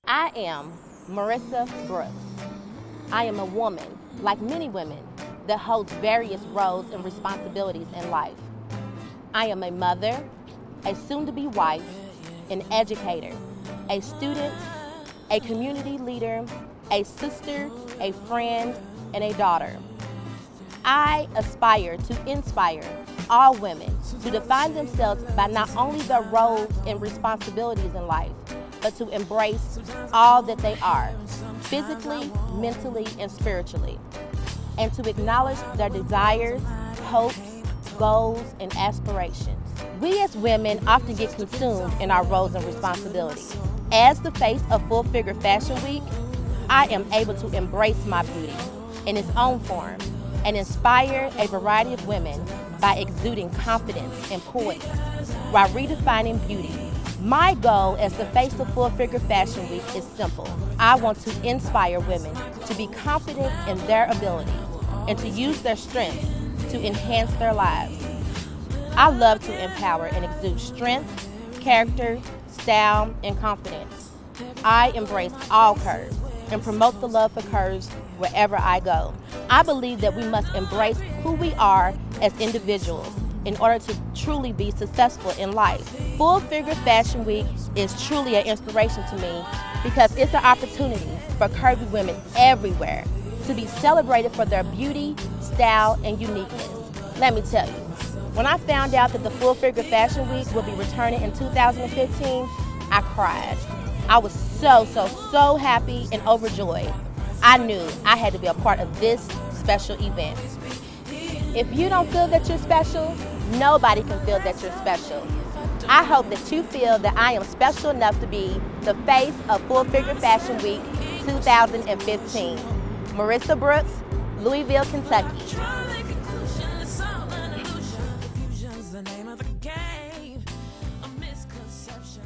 I am Marissa Brooks. I am a woman, like many women, that holds various roles and responsibilities in life. I am a mother, a soon-to-be wife, an educator, a student, a community leader, a sister, a friend, and a daughter. I aspire to inspire all women to define themselves by not only their roles and responsibilities in life, but to embrace all that they are, physically, mentally, and spiritually, and to acknowledge their desires, hopes, goals, and aspirations. We as women often get consumed in our roles and responsibilities. As the face of Full Figure Fashion Week, I am able to embrace my beauty in its own form and inspire a variety of women by exuding confidence and poise while redefining beauty. My goal as the face of Full Figure Fashion Week is simple. I want to inspire women to be confident in their abilities and to use their strengths to enhance their lives. I love to empower and exude strength, character, style, and confidence. I embrace all curves and promote the love for curves wherever I go. I believe that we must embrace who we are as individuals in order to truly be successful in life. Full Figure Fashion Week is truly an inspiration to me because it's an opportunity for curvy women everywhere to be celebrated for their beauty, style, and uniqueness. Let me tell you, when I found out that the Full Figure Fashion Week will be returning in 2015, I cried. I was so happy and overjoyed. I knew I had to be a part of this special event. If you don't feel that you're special, nobody can feel that you're special. I hope that you feel that I am special enough to be the face of Full Figure Fashion Week 2015. Marissa Brooks, Louisville, Kentucky. The name of the game, a misconception.